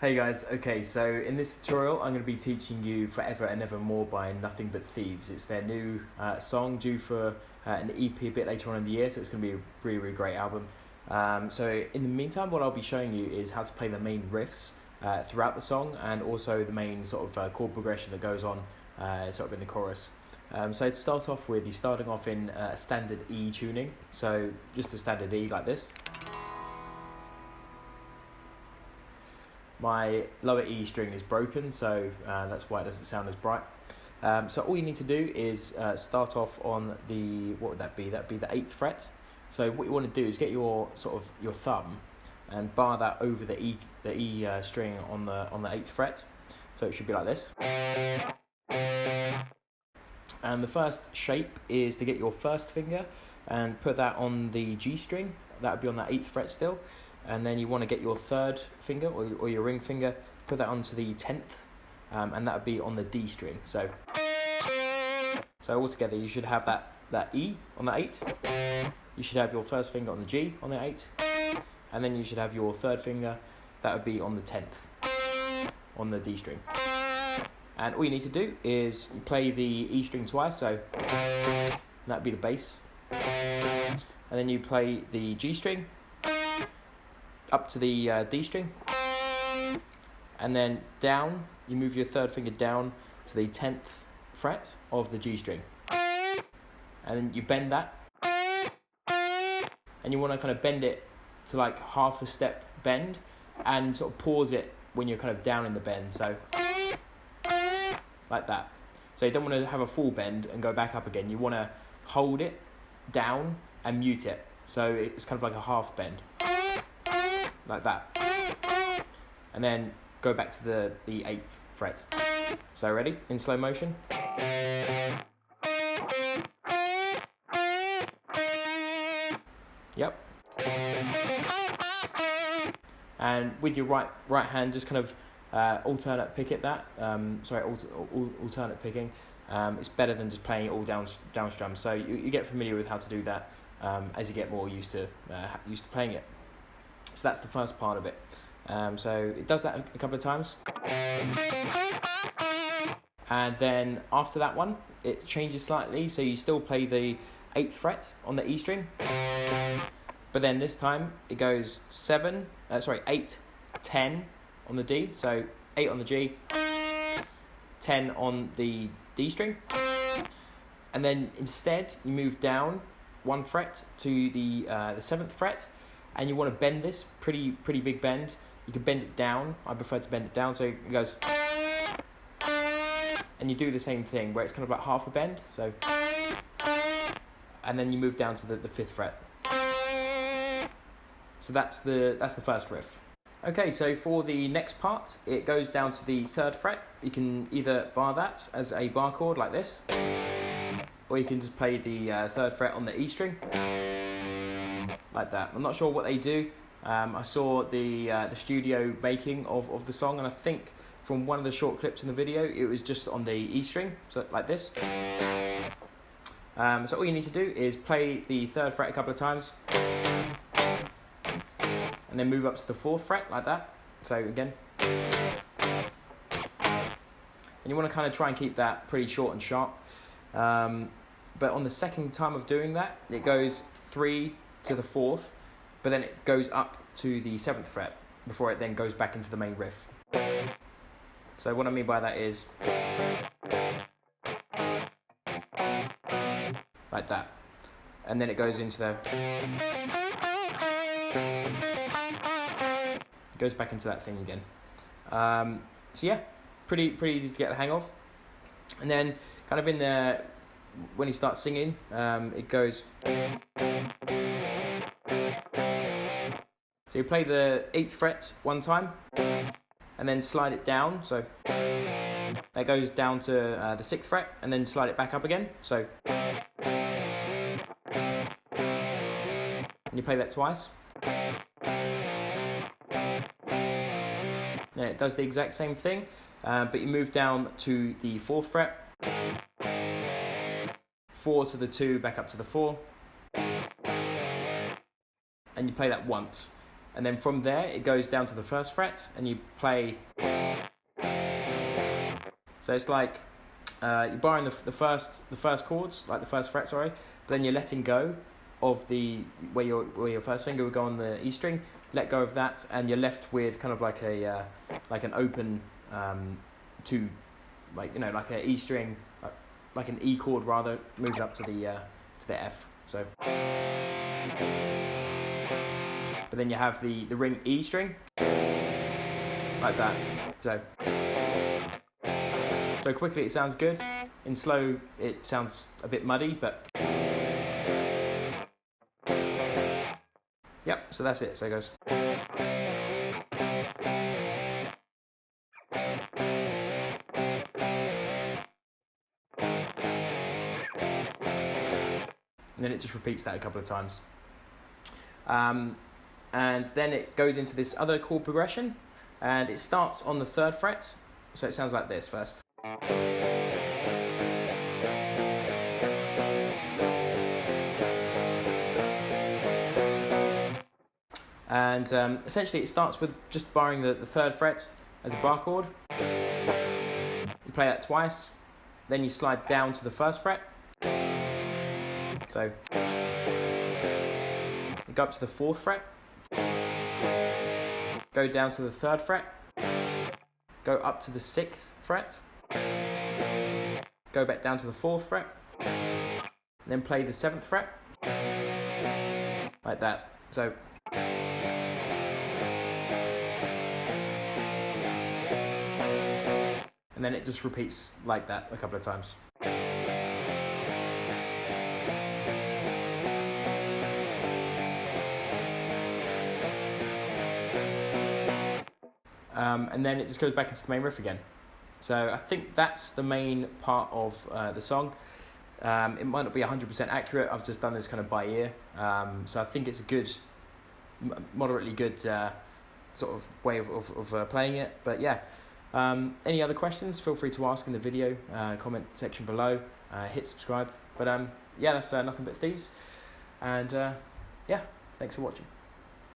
Hey guys, okay, so in this tutorial I'm going to be teaching you Forever and Evermore by Nothing But Thieves. It's their new song due for an EP a bit later on in the year, so it's going to be a really great album. So in the meantime, what I'll be showing you is how to play the main riffs throughout the song, and also the main sort of chord progression that goes on sort of in the chorus. So to start off with, you're starting off in a standard E tuning, so just a standard E like this. My lower E string is broken, so that's why it doesn't sound as bright. So all you need to do is start off on the, what would that be? That'd be the 8th fret. So what you want to do is get your your thumb and bar that over the E string on the 8th fret. So it should be like this. And the first shape is to get your first finger and put that on the G string. That would be on that 8th fret still. And then you want to get your third finger or your ring finger, put that onto the 10th, and that would be on the D string. So altogether you should have that E on the 8, you should have your first finger on the G on the 8, and then you should have your third finger, that would be on the 10th, on the D string. And all you need to do is you play the E string twice, so that would be the bass, and then you play the G string, up to the D string, and then down, you move your third finger down to the 10th fret of the G string, and then you bend that, and you want to kind of bend it to like half a step bend, and sort of pause it when you're kind of down in the bend, so like that. So you don't want to have a full bend and go back up again, you want to hold it down and mute it, so it's kind of like a half bend, like that, and then go back to the 8th fret. So ready? In slow motion. Yep. And with your right hand, just kind of alternate pick it that. Alternate picking. It's better than just playing it all down strum. So you get familiar with how to do that as you get more used to playing it. So that's the first part of it. So it does that a couple of times. And then after that one, it changes slightly. So you still play the 8th fret on the E string. But then this time it goes 8, 10 on the D. So 8 on the G, 10 on the D string. And then instead you move down 1 fret to the 7th fret. And you want to bend this, pretty big bend. You can bend it down. I prefer to bend it down, so it goes. And you do the same thing, where it's kind of like half a bend. So, and then you move down to the 5th fret. So that's the first riff. Okay, so for the next part, it goes down to the 3rd fret. You can either bar that as a bar chord like this, or you can just play the 3rd fret on the E string. Like that. I'm not sure what they do. I saw the studio making of the song, and I think from one of the short clips in the video, it was just on the E string, so like this. So all you need to do is play the 3rd fret a couple of times, and then move up to the 4th fret like that. So again, and you want to kind of try and keep that pretty short and sharp. But on the second time of doing that, it goes 3 to the 4th, but then it goes up to the 7th fret before it then goes back into the main riff. So what I mean by that is like that, and then it goes into it goes back into that thing again. So yeah, pretty easy to get the hang of. And then kind of in there, when he starts singing, it goes. So you play the 8th fret 1 time, and then slide it down. So that goes down to the 6th fret, and then slide it back up again. So and you play that twice. Then it does the exact same thing, but you move down to the 4th fret, 4 to the 2, back up to the 4, and you play that once. and then from there it goes down to the first fret, and you play. So it's like you're barring the first chords, like the first fret, sorry, but then you're letting go of where your first finger would go on the E string. Let go of that, and you're left with kind of like an open like an E string, like an E chord rather, moved up to the F. So, but then you have the ring E string like that. So quickly it sounds good. In slow it sounds a bit muddy, but yep. So that's it. So it goes. And then it just repeats that a couple of times. And then it goes into this other chord progression, and it starts on the 3rd fret. So it sounds like this first. And essentially it starts with just barring the 3rd fret as a bar chord. You play that twice, then you slide down to the 1st fret. So you go up to the 4th fret, go down to the 3rd fret, go up to the 6th fret, go back down to the 4th fret, and then play the 7th fret, like that. So and then it just repeats like that a couple of times. And then it just goes back into the main riff again. So I think that's the main part of the song. It might not be 100% accurate. I've just done this kind of by ear. So I think it's a good, moderately good sort of way of playing it. But yeah, any other questions, feel free to ask in the video comment section below. Hit subscribe. But yeah, that's Nothing But Thieves. And yeah, thanks for watching.